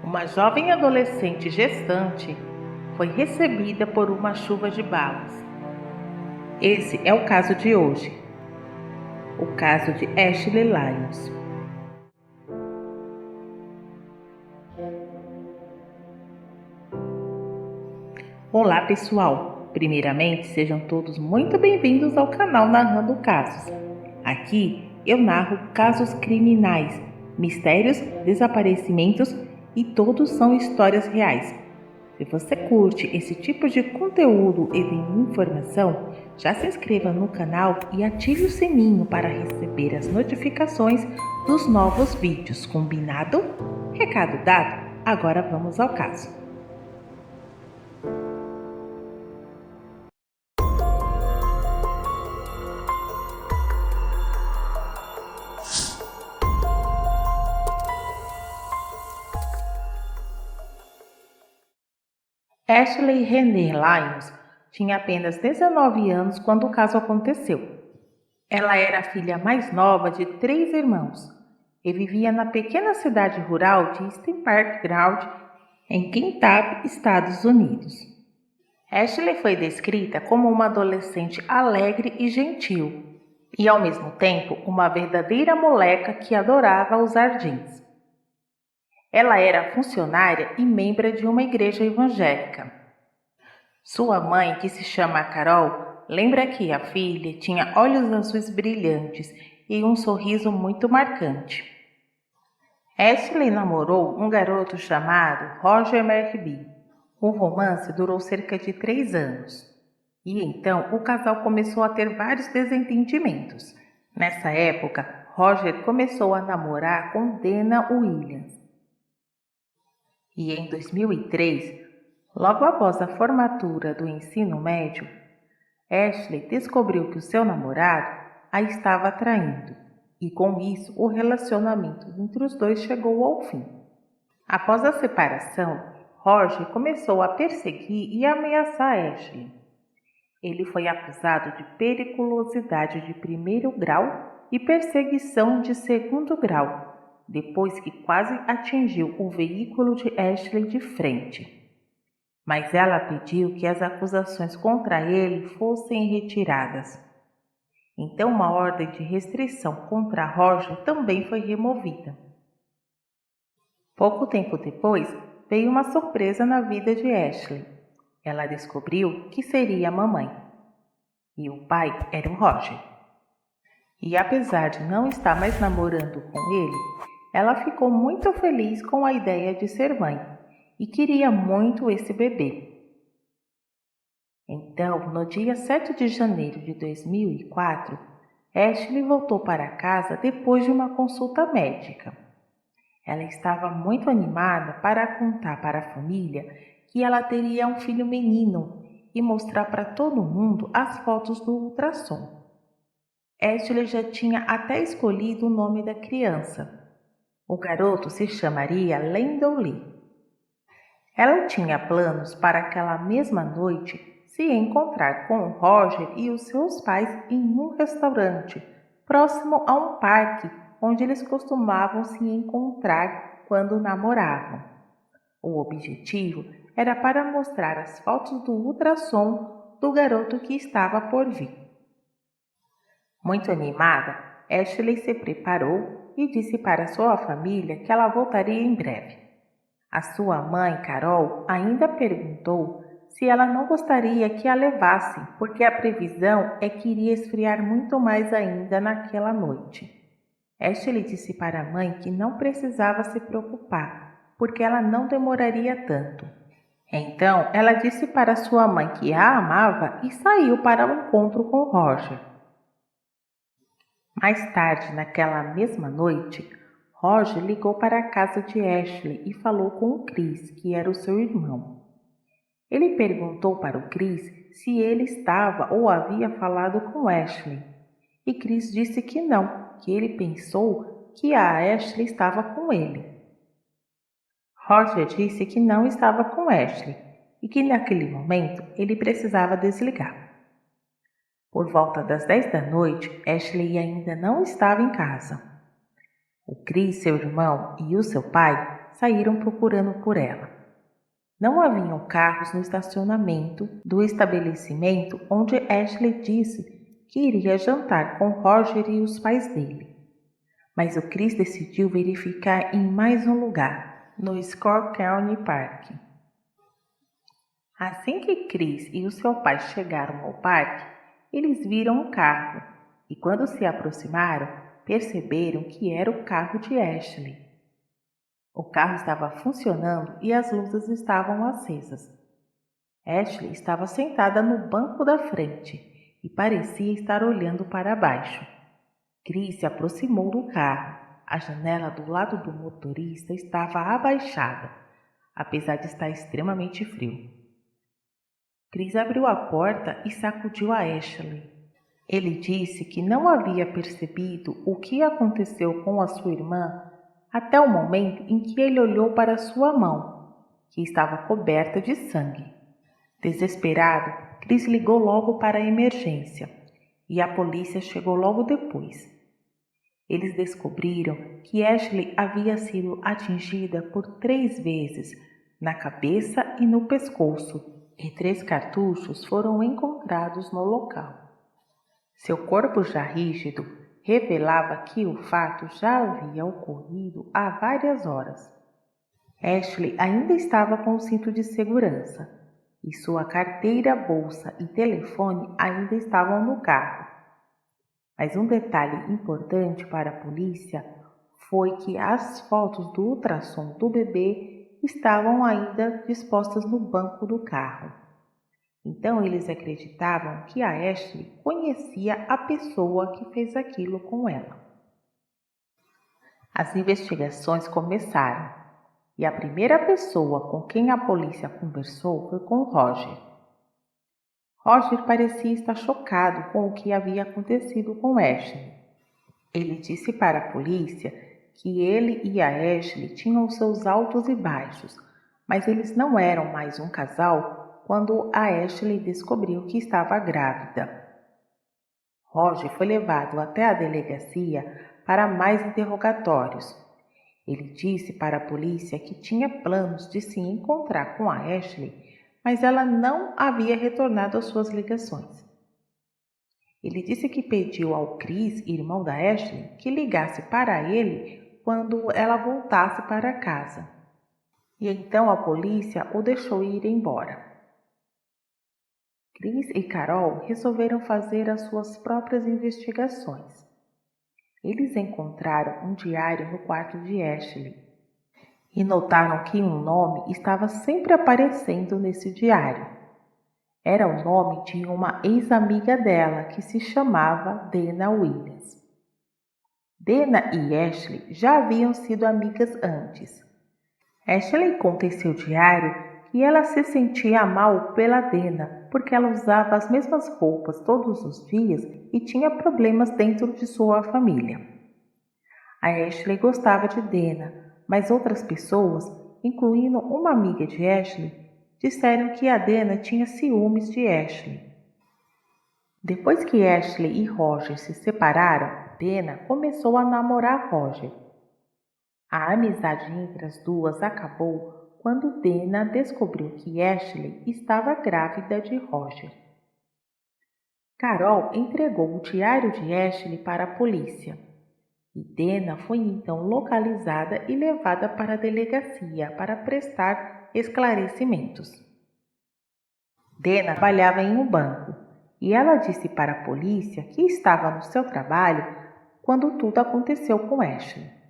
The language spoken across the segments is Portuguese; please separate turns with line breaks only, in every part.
Uma jovem adolescente gestante foi recebida por uma chuva de balas. Esse é o caso de hoje, o caso de Ashley Lyons. Olá pessoal, primeiramente sejam todos muito bem-vindos ao canal Narrando Casos. Aqui eu narro casos criminais, mistérios, desaparecimentos e todos são histórias reais. Se você curte esse tipo de conteúdo e de informação, já se inscreva no canal e ative o sininho para receber as notificações dos novos vídeos, combinado? Recado dado, agora vamos ao caso. Ashley Renee Lyons tinha apenas 19 anos quando o caso aconteceu. Ela era a filha mais nova de 3 irmãos e vivia na pequena cidade rural de Eastern Park Ground, em Kentucky, Estados Unidos. Ashley foi descrita como uma adolescente alegre e gentil, e ao mesmo tempo uma verdadeira moleca que adorava usar jeans. Ela era funcionária e membro de uma igreja evangélica. Sua mãe, que se chama Carol, lembra que a filha tinha olhos azuis brilhantes e um sorriso muito marcante. Ashley namorou um garoto chamado Roger McBee. O romance durou cerca de 3 anos. E então o casal começou a ter vários desentendimentos. Nessa época, Roger começou a namorar com Dana Williams. E em 2003, logo após a formatura do ensino médio, Ashley descobriu que o seu namorado a estava traindo, e com isso o relacionamento entre os dois chegou ao fim. Após a separação, Roger começou a perseguir e ameaçar Ashley. Ele foi acusado de periculosidade de 1º grau e perseguição de 2º grau, depois que quase atingiu o veículo de Ashley de frente. Mas ela pediu que as acusações contra ele fossem retiradas. Então uma ordem de restrição contra Roger também foi removida. Pouco tempo depois, veio uma surpresa na vida de Ashley. Ela descobriu que seria a mamãe. E o pai era o Roger. E apesar de não estar mais namorando com ele, ela ficou muito feliz com a ideia de ser mãe e queria muito esse bebê. Então, no dia 7 de janeiro de 2004, Ashley voltou para casa depois de uma consulta médica. Ela estava muito animada para contar para a família que ela teria um filho menino e mostrar para todo mundo as fotos do ultrassom. Ashley já tinha até escolhido o nome da criança. O garoto se chamaria Landon Lee. Ela tinha planos para aquela mesma noite se encontrar com Roger e os seus pais em um restaurante próximo a um parque onde eles costumavam se encontrar quando namoravam. O objetivo era para mostrar as fotos do ultrassom do garoto que estava por vir. Muito animada, Ashley se preparou e disse para sua família que ela voltaria em breve. A sua mãe, Carol, ainda perguntou se ela não gostaria que a levassem, porque a previsão é que iria esfriar muito mais ainda naquela noite. Ashley disse para a mãe que não precisava se preocupar, porque ela não demoraria tanto. Então, ela disse para sua mãe que a amava e saiu para o encontro com Roger. Mais tarde, naquela mesma noite, Roger ligou para a casa de Ashley e falou com o Chris, que era o seu irmão. Ele perguntou para o Chris se ele estava ou havia falado com Ashley. E Chris disse que não, que ele pensou que a Ashley estava com ele. Roger disse que não estava com Ashley e que naquele momento ele precisava desligar. Por volta das 10 da noite, Ashley ainda não estava em casa. O Chris, seu irmão, e o seu pai saíram procurando por ela. Não haviam carros no estacionamento do estabelecimento onde Ashley disse que iria jantar com Roger e os pais dele. Mas o Chris decidiu verificar em mais um lugar, no Score County Park. Assim que Chris e o seu pai chegaram ao parque, eles viram um carro e, quando se aproximaram, perceberam que era o carro de Ashley. O carro estava funcionando e as luzes estavam acesas. Ashley estava sentada no banco da frente e parecia estar olhando para baixo. Chris se aproximou do carro. A janela do lado do motorista estava abaixada, apesar de estar extremamente frio. Chris abriu a porta e sacudiu a Ashley. Ele disse que não havia percebido o que aconteceu com a sua irmã até o momento em que ele olhou para sua mão, que estava coberta de sangue. Desesperado, Chris ligou logo para a emergência e a polícia chegou logo depois. Eles descobriram que Ashley havia sido atingida por 3 vezes na cabeça e no pescoço, e 3 cartuchos foram encontrados no local. Seu corpo já rígido revelava que o fato já havia ocorrido há várias horas. Ashley ainda estava com o cinto de segurança e sua carteira, bolsa e telefone ainda estavam no carro. Mas um detalhe importante para a polícia foi que as fotos do ultrassom do bebê estavam ainda dispostas no banco do carro. Então eles acreditavam que a Ashley conhecia a pessoa que fez aquilo com ela. As investigações começaram e a primeira pessoa com quem a polícia conversou foi com Roger. Roger parecia estar chocado com o que havia acontecido com Ashley. Ele disse para a polícia que ele e a Ashley tinham seus altos e baixos, mas eles não eram mais um casal quando a Ashley descobriu que estava grávida. Roger foi levado até a delegacia para mais interrogatórios. Ele disse para a polícia que tinha planos de se encontrar com a Ashley, mas ela não havia retornado às suas ligações. Ele disse que pediu ao Chris, irmão da Ashley, que ligasse para ele quando ela voltasse para casa. E então a polícia o deixou ir embora. Chris e Carol resolveram fazer as suas próprias investigações. Eles encontraram um diário no quarto de Ashley e notaram que um nome estava sempre aparecendo nesse diário. Era o nome de uma ex-amiga dela que se chamava Dana Williams. Dana e Ashley já haviam sido amigas antes. Ashley conta em seu diário que ela se sentia mal pela Dana porque ela usava as mesmas roupas todos os dias e tinha problemas dentro de sua família. A Ashley gostava de Dana, mas outras pessoas, incluindo uma amiga de Ashley, disseram que a Dana tinha ciúmes de Ashley. Depois que Ashley e Roger se separaram, Dana começou a namorar Roger. A amizade entre as duas acabou quando Dana descobriu que Ashley estava grávida de Roger. Carol entregou o diário de Ashley para a polícia e Dana foi então localizada e levada para a delegacia para prestar esclarecimentos. Dana trabalhava em um banco e ela disse para a polícia que estava no seu trabalho quando tudo aconteceu com Ashley.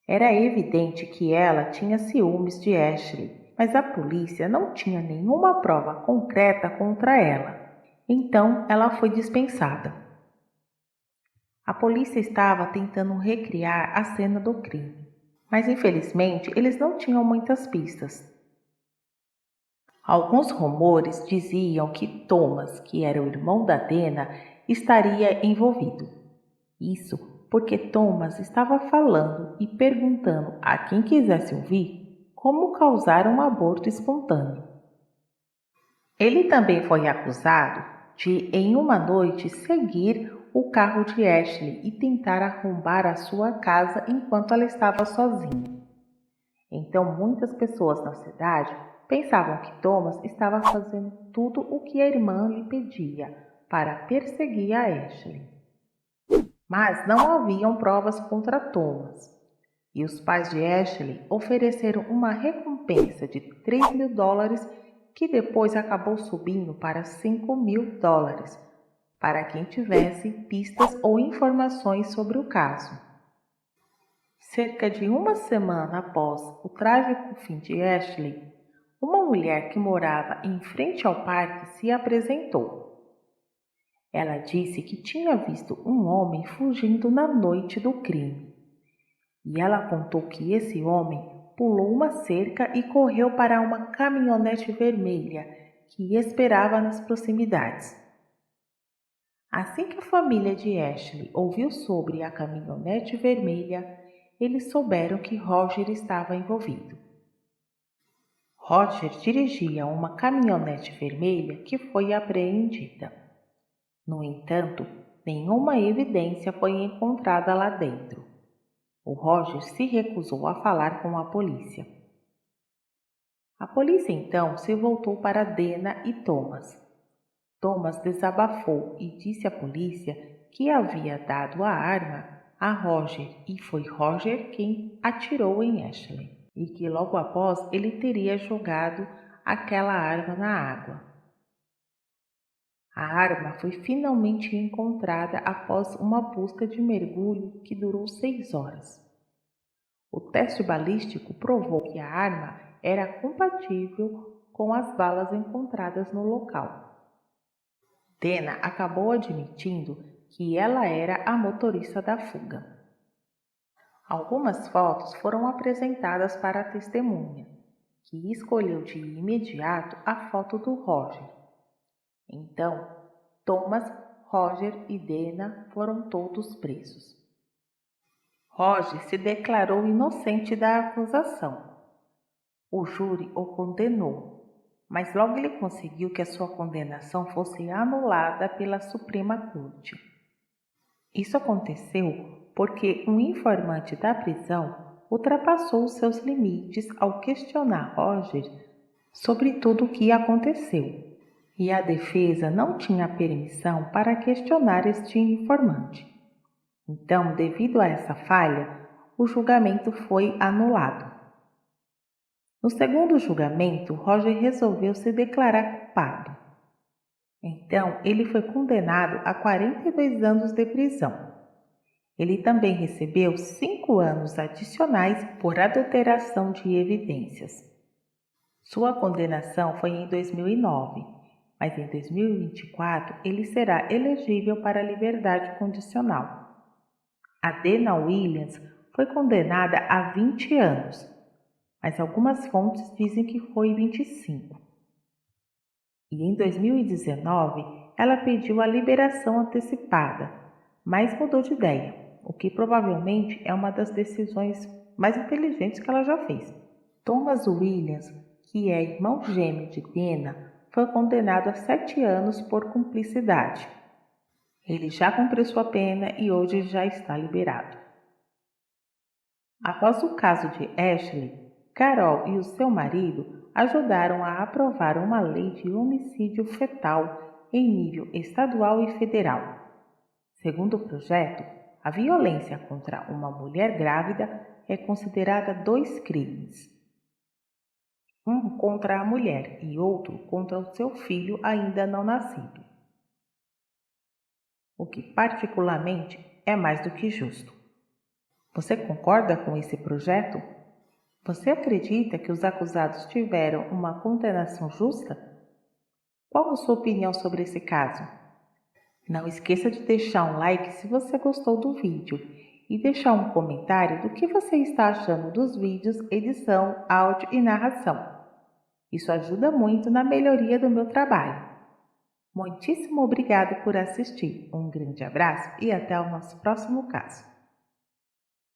Era evidente que ela tinha ciúmes de Ashley, mas a polícia não tinha nenhuma prova concreta contra ela. Então ela foi dispensada. A polícia estava tentando recriar a cena do crime, mas infelizmente eles não tinham muitas pistas. Alguns rumores diziam que Thomas, que era o irmão da Dana, estaria envolvido. Isso porque Thomas estava falando e perguntando a quem quisesse ouvir como causar um aborto espontâneo. Ele também foi acusado de, em uma noite, seguir o carro de Ashley e tentar arrombar a sua casa enquanto ela estava sozinha. Então muitas pessoas na cidade pensavam que Thomas estava fazendo tudo o que a irmã lhe pedia para perseguir a Ashley. Mas não haviam provas contra Thomas, e os pais de Ashley ofereceram uma recompensa de $3.000 que depois acabou subindo para $5.000 para quem tivesse pistas ou informações sobre o caso. Cerca de uma semana após o trágico fim de Ashley, uma mulher que morava em frente ao parque se apresentou. Ela disse que tinha visto um homem fugindo na noite do crime. E ela contou que esse homem pulou uma cerca e correu para uma caminhonete vermelha que esperava nas proximidades. Assim que a família de Ashley ouviu sobre a caminhonete vermelha, eles souberam que Roger estava envolvido. Roger dirigia uma caminhonete vermelha que foi apreendida. No entanto, nenhuma evidência foi encontrada lá dentro. O Roger se recusou a falar com a polícia. A polícia então se voltou para Dana e Thomas. Thomas desabafou e disse à polícia que havia dado a arma a Roger e foi Roger quem atirou em Ashley e que logo após ele teria jogado aquela arma na água. A arma foi finalmente encontrada após uma busca de mergulho que durou 6 horas. O teste balístico provou que a arma era compatível com as balas encontradas no local. Dana acabou admitindo que ela era a motorista da fuga. Algumas fotos foram apresentadas para a testemunha, que escolheu de imediato a foto do Roger. Então, Thomas, Roger e Dana foram todos presos. Roger se declarou inocente da acusação. O júri o condenou, mas logo ele conseguiu que a sua condenação fosse anulada pela Suprema Corte. Isso aconteceu porque um informante da prisão ultrapassou seus limites ao questionar Roger sobre tudo o que aconteceu, e a defesa não tinha permissão para questionar este informante. Então, devido a essa falha, o julgamento foi anulado. No segundo julgamento, Roger resolveu se declarar culpado. Então, ele foi condenado a 42 anos de prisão. Ele também recebeu 5 anos adicionais por adulteração de evidências. Sua condenação foi em 2009, mas em 2024 ele será elegível para liberdade condicional. A Dana Williams foi condenada a 20 anos, mas algumas fontes dizem que foi 25. E em 2019, ela pediu a liberação antecipada, mas mudou de ideia, o que provavelmente é uma das decisões mais inteligentes que ela já fez. Thomas Williams, que é irmão gêmeo de Dana, foi condenado a 7 anos por cumplicidade. Ele já cumpriu sua pena e hoje já está liberado. Após o caso de Ashley, Carol e o seu marido ajudaram a aprovar uma lei de homicídio fetal em nível estadual e federal. Segundo o projeto, a violência contra uma mulher grávida é considerada 2 crimes. Um contra a mulher e outro contra o seu filho ainda não nascido. O que particularmente é mais do que justo. Você concorda com esse projeto? Você acredita que os acusados tiveram uma condenação justa? Qual a sua opinião sobre esse caso? Não esqueça de deixar um like se você gostou do vídeo e deixar um comentário do que você está achando dos vídeos, edição, áudio e narração. Isso ajuda muito na melhoria do meu trabalho. Muitíssimo obrigado por assistir. Um grande abraço e até o nosso próximo caso.